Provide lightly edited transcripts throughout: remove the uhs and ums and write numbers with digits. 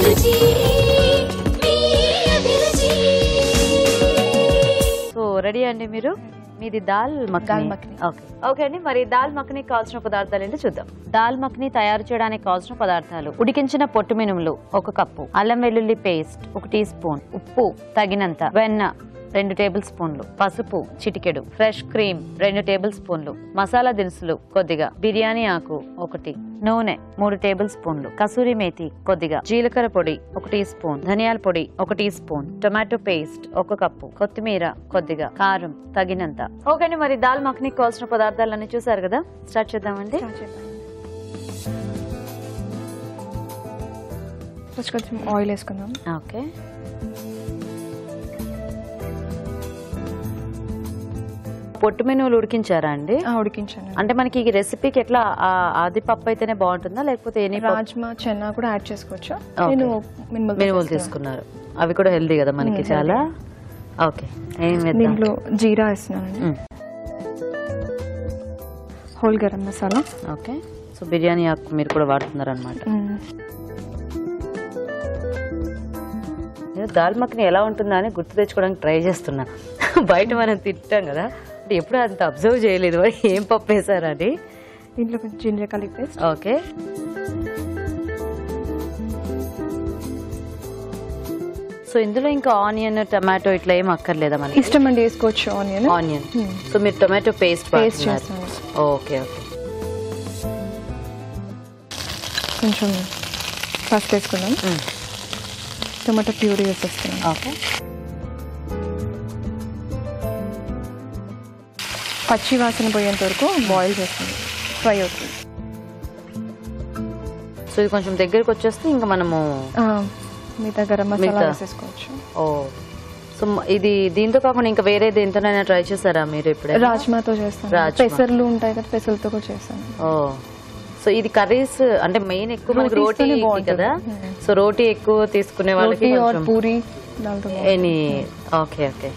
So ready అండి మీరు? మీది దాల్ మఖనీ. ఓకే అండి, మరి దాల్ మఖనీకి కావాల్సిన పదార్థాలు ఏంటో చూద్దాం. దాల్ మఖనీ తయారు చేయడానికి కావాల్సిన పదార్థాలు: ఉడికించిన పొట్టు మినుములు 1 కప్పు, అల్లం వెల్లుల్లి పేస్ట్ 1 టీ స్పూన్, ఉప్పు తగినంత, వెన్న 2 టేబుల్ స్పూన్లు, పసుపు చిటికెడు, ఫ్రెష్ క్రీమ్ 2 టేబుల్ స్పూన్లు, మసాలా దినుసులు కొద్దిగా, బిర్యానీ ఆకు 1, నూనె 3 టేబుల్ స్పూన్లు, కసూరి మేతి కొద్దిగా, జీలకర్ర పొడి 1 టీ స్పూన్, ధనియాల పొడి 1 teaspoon, tomato paste 1 cup, కొత్తిమీర కొద్దిగా, కారం తగినంత. ఓకే అండి, మరి దాల్ మఖనీకి కావాల్సిన పదార్థాలన్నీ చూసారు కదా, స్టార్ట్ చేద్దామండి. ఫస్ట్ కొంచెం ఆయిల్ వేసుకుందాం. ఓకే, పొట్టు మినుములు ఉడికించారా అండి? ఉడికించాను. అంటే మనకి ఈ రెసిపీకి ఎట్లా ఆది పప్పు అయితేనే బాగుంటుందా, లేకపోతే రాజ్మా చెన్నా కూడా యాడ్ చేసుకోవచ్చు. నేను మినుములు తీసుకున్నారు, అవి కూడా హెల్దీ కదా మనకి చాలా. ఓకే, దీంట్లో జీరా వేస్తున్నానండి, whole garam masala. Okay, so biryani ఆకు మీరు కూడా వాడుతున్నారు అనమాట. నేను దాల్ మఖనీ ఎలా ఉంటుందా అని గుర్తు తెచ్చుకోవడానికి ట్రై చేస్తున్నా. బయట మనం తింటాం కదా, అంటే ఎప్పుడు అంత అబ్జర్వ్ చేయలేదు మరి ఏం పప్పు వేసారని. దీంట్లో కొంచెం ginger garlic paste. Okay, so ఇందులో ఇంకా ఆనియన్ టమాటో ఇట్లా ఏం అక్కర్లేదా మనకి? ఇష్టం అండి, వేసుకోవచ్చు ఆనియన్. సో మీరు టొమాటో పేస్ట్ చేస్తాను. ఓకే ఓకే, కొంచెం ఫస్ట్ వేసుకుందాం. టొమాటో ప్యూరీ వేసేస్తున్నాం. ఓకే, పచ్చి వాసన పోయేంత వరకు బాయిల్ చేస్తుంది, ఫ్రై అవుతుంది. సో ఇది కొంచెం దగ్గరికి వచ్చేస్తే ఇంకా మనము మిగతా గరం మసాలా వేసేసుకోవచ్చు. ఓ, సో ఇది దీంతో కాకుండా ఇంకా వేరే దేంతోనైనా ట్రై చేశారా మీరు? ఇప్పుడు రాజ్మాతో చేస్తాను, పెసర్లు ఉంటాయి కదా, పెసర్లతో కూడా చేస్తాను. ఓ, సో ఇది కర్రీస్ అంటే మెయిన్ ఎక్కువ మనకి రోటీ కదా, సో రోటీ ఎక్కువ తీసుకునే వాళ్ళకి పూరి ఎనీ. ఓకే ఓకే,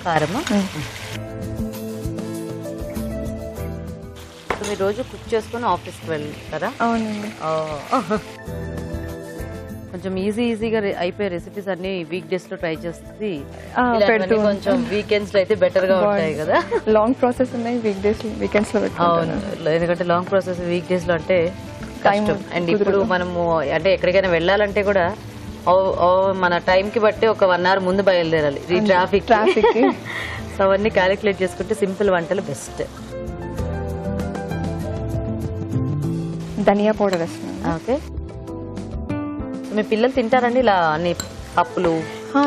కారమా? మీరు రోజు కుక్ చేసుకుని ఆఫీస్కి వెళ్తారా? అవునండి. కొంచెం ఈజీగా అయిపోయే రెసిపీస్ అన్ని వీక్ డేస్ లో ట్రై చేస్తుంది, కొంచెం వీకెండ్స్ లో అయితే బెటర్ గా ఉంటాయి కదా. లాంగ్ ప్రాసెస్ ఉన్నాయి, వీకెండ్స్ లో. అవును, ఎందుకంటే లాంగ్ ప్రాసెస్ వీక్ డేస్ లో అంటే కష్టం. అండ్ ఇప్పుడు మనము అంటే ఎక్కడికైనా వెళ్ళాలంటే కూడా మన టైం కి బట్టి ఒక 1 hour ముందు బయలుదేరాలి, ఈ ట్రాఫిక్. సో అవన్నీ క్యాలిక్యులేట్ చేసుకుంటే సింపుల్ వంటలు బెస్ట్. ధనియా పౌడర్ వేస్తున్నాను. ఓకే, మీ పిల్లలు తింటారండి ఇలా అన్ని పప్పులు,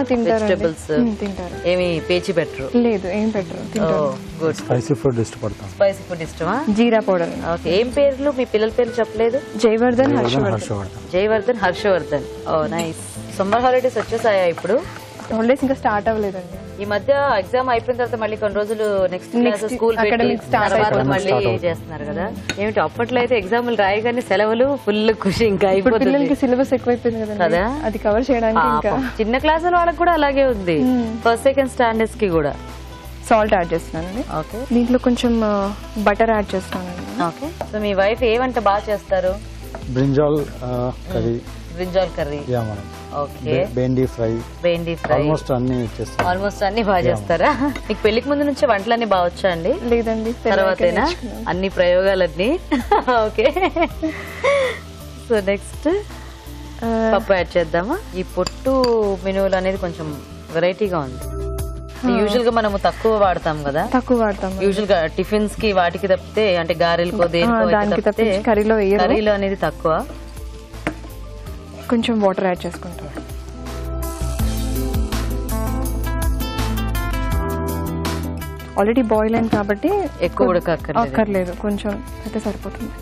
వెజిటబుల్స్? తింటారు. ఏమి పేచి పెట్టరు? లేదు, ఏం పెట్టరు. గుడ్. స్పైసీ ఫుడ్ ఇష్టపడతాం. స్పైసీ ఫుడ్ ఇష్టమా? జీరా పౌడర్. ఓకే, ఏం పేర్లు మీ పిల్లల పేర్లు చెప్పలేదు? జయవర్ధన్, జయవర్ధన్, హర్షవర్ధన్. ఓ నైస్. సమ్మర్ హాలిడేస్ వచ్చేసాయా ఇప్పుడు? హాలిడేస్ ఇంకా స్టార్ట్ అవ్వలేదండి. ఈ మధ్య ఎగ్జామ్ అయిపోయిన తర్వాత మళ్ళీ కొన్ని రోజులు నెక్స్ట్ క్లాస్ స్కూల్ తర్వాత మళ్ళీ చేస్తున్నారు కదా. ఏమిటి అప్పట్లో అయితే ఎగ్జాములు రాయగానే సెలవులు ఫుల్ ఖుషి, ఇంకా అయిపోతుంది. పిల్లలకి సిలబస్ ఎక్కువైపోయింది కదా, అది కవర్ చేయడానికి ఇంకా చిన్న క్లాసుల వాళ్ళకి కూడా అలాగే ఉంది, ఫస్ట్ సెకండ్ స్టాండర్డ్స్ కి కూడా. సాల్ట్ యాడ్ చేస్తున్నానండి. ఓకే, దీంట్లో కొంచెం బటర్ యాడ్ చేస్తానండి. ఓకే, సో మీ వైఫ్ ఏమంటే బాగా చేస్తారు? Brinjal curry. Brinjal curry. Okay, బెండి ఫ్రై. ఆల్మోస్ట్ అన్ని బాగా చేస్తారా? మీకు పెళ్లికి ముందు నుంచి వంటలన్నీ బాగా వచ్చా అండి? లేదండి, తర్వాతేనా అన్ని ప్రయోగాలన్నీ? ఓకే, సో నెక్స్ట్ పప్పు యాడ్ చేద్దామా? ఈ పొట్టు మినువులు అనేది కొంచెం వెరైటీగా ఉంది. యూజువల్ గా మనము తక్కువ వాడతాం కదా, యూజువల్ గా టిఫిన్స్ కి వాటికి తప్పితే, అంటే గారెలకో దేనికో కర్రీలో అనేది తక్కువ. కొంచెం వాటర్ యాడ్ చేసుకుంటాం. ఆల్రెడీ బాయిల్ అయింది కాబట్టి ఎక్కువ ఉడకక్కర్లేదు, కొంచెం అయితే సరిపోతుంది.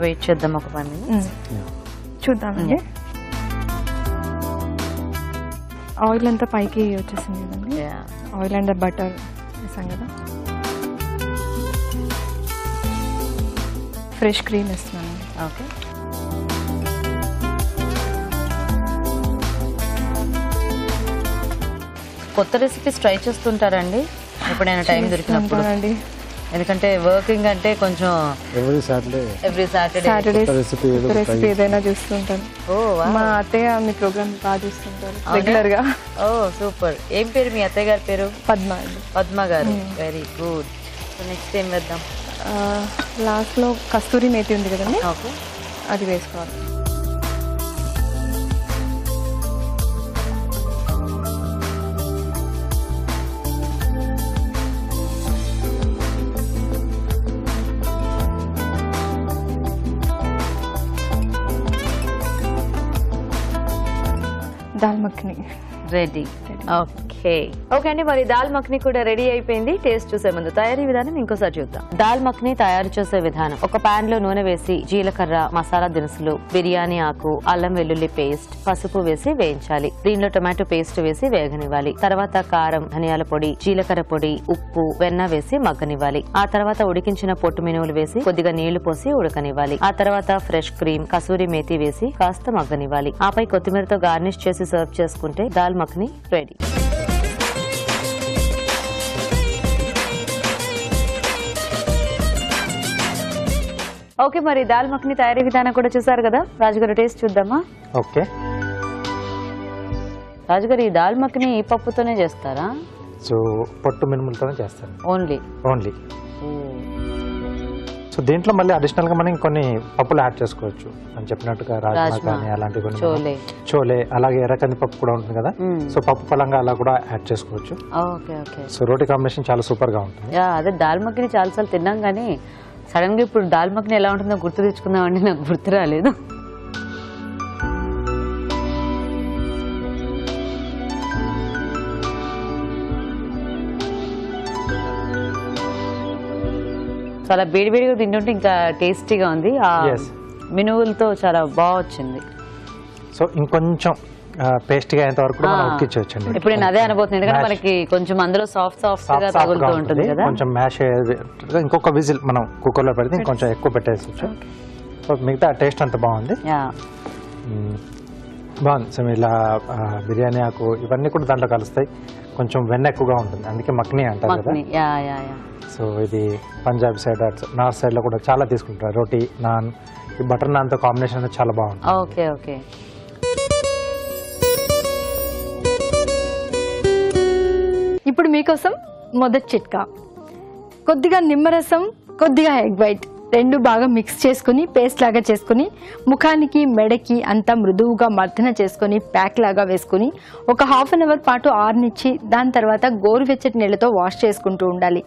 వెయిట్ చేద్దాం ఒక 1 minute. చూద్దామండి. ఆయిల్ అంతా పైకి వచ్చేసింది కదండి, ఆయిల్ అండ్ బటర్ వేసాం కదా. ఫ్రెష్ క్రీమ్ వేస్తున్నాను. ఓకే, కొత్త రెసిపీస్ ట్రై చేస్తుంటారండి ఎప్పుడైనా టైం దొరికినప్పుడు? ఎందుకంటే వర్కింగ్ అంటే కొంచెం ఎవ్రీ సాటర్డే రెసిపీ ఏదైనా చూస్తుంటాను. మా అత్తయ్య మీ ప్రోగ్రామ్ బాగా చూస్తుంటారు రెగ్యులర్ గా. ఓ సూపర్. ఏం పేరు మీ అత్తయ్య గారి పేరు? పద్మ గారు. Very good. సో నెక్స్ట్ ఏం వేద్దాం? లాస్ట్ లో కస్తూరి మేతి ఉంది కదండి, అది వేసుకోవాలి. దాల్ మఖని రెడీ. ఓకే అండి, మరి దాల్ మఖని కూడా రెడీ అయిపోయింది. టేస్ట్ చూసే ముందు తయారీ విధానం ఇంకోసారి చూద్దాం. దాల్ మఖని తయారు చేసే విధానం: ఒక పాన్ లో నూనె వేసి జీలకర్ర, మసాలా దినుసులు, బిర్యానీ ఆకు, అల్లం వెల్లుల్లి పేస్ట్, పసుపు వేసి వేయించాలి. దీనిలో టొమాటో పేస్ట్ వేసి వేగనివ్వాలి. తర్వాత కారం, ధనియాల పొడి, జీలకర్ర పొడి, ఉప్పు, వెన్న వేసి మగ్గనివ్వాలి. ఆ తర్వాత ఉడికించిన పొట్టు మినువులు వేసి కొద్దిగా నీళ్లు పోసి ఉడకనివ్వాలి. ఆ తర్వాత ఫ్రెష్ క్రీమ్, కసూరి మేతి వేసి కాస్త మగ్గనివ్వాలి. ఆపై కొత్తిమీరతో గార్నిష్ చేసి సర్వ్ చేసుకుంటే దాల్ మఖని రెడీ. ఓకే, మరి దాల్ మఖని తయారీ విధానం కూడా చూసారు కదా. రాజుగారు టేస్ట్ చూద్దామా? ఓకే. రాజుగారు, ఈ దాల్ మఖని ఈ పప్పుతోనే చేస్తారా? సో పొట్టు మినుములతోనే చేస్తాను. ఓన్లీ. సో దీంట్లో మళ్ళీ అడిషనల్ గా మనం కొన్ని పప్పులు యాడ్ చేసుకోవచ్చు అని చెప్పినట్టుగా, రాజ్మా కానీ అలాంటివి కొన్ని, చోలే, అలాగే ఎర్రకంది పప్పు కూడా ఉంటుంది కదా. సో పప్పు పలంగా అలా కూడా యాడ్ చేసుకోవచ్చు. సో రోటీ కాంబినేషన్ చాలా సూపర్ గా ఉంటుంది. అదే దాల్ మఖని చాలా సార్లు తిన్నాం కానీ సడన్ గా ఇప్పుడు దాల్ మఖని ఎలా ఉంటుందో గుర్తు తెచ్చుకుందామండి, నాకు గుర్తు రాలేదు. చాలా వేడివేడిగా తింటుంటే ఇంకా టేస్టీగా ఉంది. మినువులతో చాలా బాగా వచ్చింది. సో ఇంకొంచెం పేస్ట్ గా అయ్యేంత వరకు మనం ఉడికించవచ్చండి. ఇప్పుడు నేను అదే అనబోతుంది, ఎందుకంటే మనకి కొంచెం అందులో సాఫ్ట్ గా తగులుతూ ఉంటుంది కదా. కొంచెం మ్యాష్ ఇంకొక విజిల్ మనం కుక్కర్ లో పెడితే ఇంకొంచెం ఎక్కువ పెట్టేసుకోవచ్చు. సో మిగతా టేస్ట్ అంత బాగుంది. బాగుంది. సో ఇలా బిర్యానీ ఆకు ఇవన్నీ కూడా దాంట్లో కలుస్తాయి. కొంచెం వెన్న ఎక్కువగా ఉంటుంది, అందుకే మక్ని అంటారు కదా. సో ఇది పంజాబ్ సైడ్, నార్త్ సైడ్ లో కూడా చాలా తీసుకుంటారు. రోటీ, నాన్, ఈ బటర్ నాన్ తో కాంబినేషన్ అనేది చాలా బాగుంటుంది. ఓకే. ఇప్పుడు మీకోసం మొదటి చిట్కా: కొద్దిగా నిమ్మరసం, కొద్దిగా ఎగ్ వైట్ రెండు బాగా మిక్స్ చేసుకుని పేస్ట్ లాగా చేసుకుని ముఖానికి, మెడకి అంతా మృదువుగా మర్దన చేసుకుని ప్యాక్ లాగా వేసుకుని ఒక హాఫ్ అన్ అవర్ పాటు ఆరనిచ్చి దాని తర్వాత గోరువెచ్చటి నీళ్ళతో వాష్ చేసుకుంటూ ఉండాలి.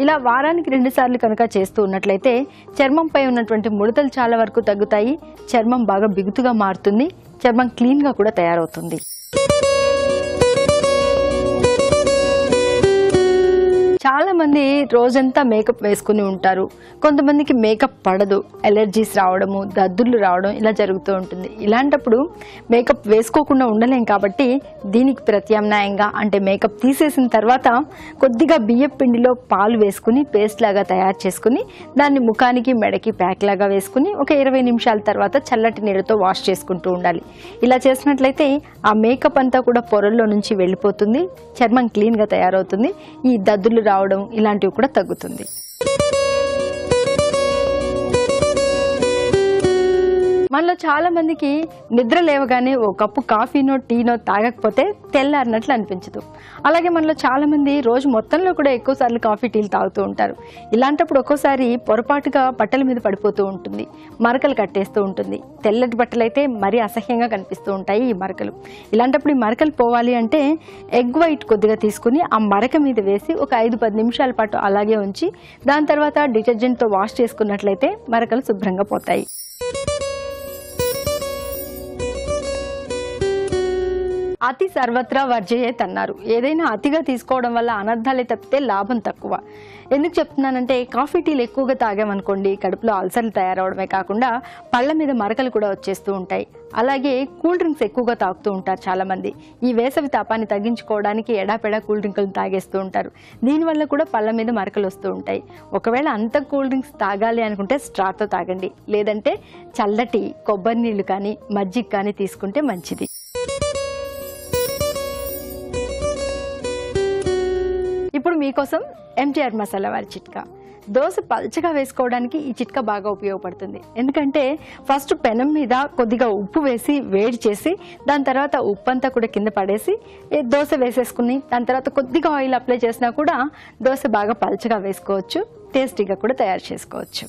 ఇలా వారానికి 2 సార్లు కనుక చేస్తూ ఉన్నట్లయితే చర్మంపై ఉన్నటువంటి ముడతలు చాలా వరకు తగ్గుతాయి. చర్మం బాగా బిగుతుగా మారుతుంది. చర్మం క్లీన్గా కూడా తయారవుతుంది. చాలా మంది రోజంతా మేకప్ వేసుకుని ఉంటారు. కొంతమందికి మేకప్ పడదు, ఎలర్జీస్ రావడము, దద్దుర్లు రావడం ఇలా జరుగుతూ ఉంటుంది. ఇలాంటప్పుడు మేకప్ వేసుకోకుండా ఉండలేం కాబట్టి దీనికి ప్రత్యామ్నాయంగా, అంటే మేకప్ తీసేసిన తర్వాత కొద్దిగా బియ్యం పిండిలో పాలు వేసుకుని పేస్ట్ లాగా తయారు చేసుకుని దాన్ని ముఖానికి, మెడకి ప్యాక్ లాగా వేసుకుని ఒక 20 నిమిషాల తర్వాత చల్లటి నీళ్ళతో వాష్ చేసుకుంటూ ఉండాలి. ఇలా చేసినట్లయితే ఆ మేకప్ అంతా కూడా పొరల్లో నుంచి వెళ్ళిపోతుంది. చర్మం క్లీన్గా తయారవుతుంది. ఈ దద్దులు రావడం ఇలాంటివి కూడా తగ్గుతుంది. మనలో చాలా మందికి నిద్ర లేవగానే ఓ కప్పు కాఫీనో టీనో తాగకపోతే తెల్లారినట్లు అనిపించదు. అలాగే మనలో చాలా మంది రోజు మొత్తంలో కూడా ఎక్కువ సార్లు కాఫీ టీలు తాగుతూ ఉంటారు. ఇలాంటప్పుడు ఒక్కోసారి పొరపాటుగా బట్టల మీద పడిపోతూ ఉంటుంది, మరకలు కట్టేస్తూ ఉంటుంది. తెల్లటి బట్టలు అయితే మరీ అసహ్యంగా కనిపిస్తూ ఉంటాయి ఈ మరకలు. ఇలాంటప్పుడు ఈ మరకలు పోవాలి అంటే ఎగ్ వైట్ కొద్దిగా తీసుకుని ఆ మరక మీద వేసి ఒక 5-10 నిమిషాల పాటు అలాగే ఉంచి దాని తర్వాత డిటర్జెంట్తో వాష్ చేసుకున్నట్లయితే మరకలు శుభ్రంగా పోతాయి. అతి సర్వత్రా వర్జయేత్ అన్నారు. ఏదైనా అతిగా తీసుకోవడం వల్ల అనర్థాలే తప్పితే లాభం తక్కువ. ఎందుకు చెప్తున్నానంటే కాఫీ టీలు ఎక్కువగా తాగామనుకోండి కడుపులో అల్సర్లు తయారవడమే కాకుండా పళ్ళ మీద మరకలు కూడా వచ్చేస్తూ ఉంటాయి. అలాగే కూల్ డ్రింక్స్ ఎక్కువగా తాగుతూ ఉంటారు చాలామంది. ఈ వేసవి తాపాన్ని తగ్గించుకోవడానికి ఎడాపెడా కూల్ డ్రింకులు తాగేస్తూ ఉంటారు. దీనివల్ల కూడా పళ్ళ మీద మరకలు వస్తూ ఉంటాయి. ఒకవేళ అంత కూల్ డ్రింక్స్ తాగాలి అనుకుంటే స్ట్రాతో తాగండి, లేదంటే చల్లటి కొబ్బరి నీళ్లు కానీ మజ్జిగ కానీ తీసుకుంటే మంచిది. ఇప్పుడు మీకోసం ఎంటీఆర్ మసాలా వారి చిట్కా. దోశ పల్చగా వేసుకోవడానికి ఈ చిట్కా బాగా ఉపయోగపడుతుంది. ఎందుకంటే ఫస్ట్ పెనం మీద కొద్దిగా ఉప్పు వేసి వేడి చేసి దాని తర్వాత ఉప్పు అంతా కూడా కింద పడేసి దోశ వేసేసుకుని దాని తర్వాత కొద్దిగా ఆయిల్ అప్లై చేసినా కూడా దోశ బాగా పల్చగా వేసుకోవచ్చు, టేస్టీగా కూడా తయారు చేసుకోవచ్చు.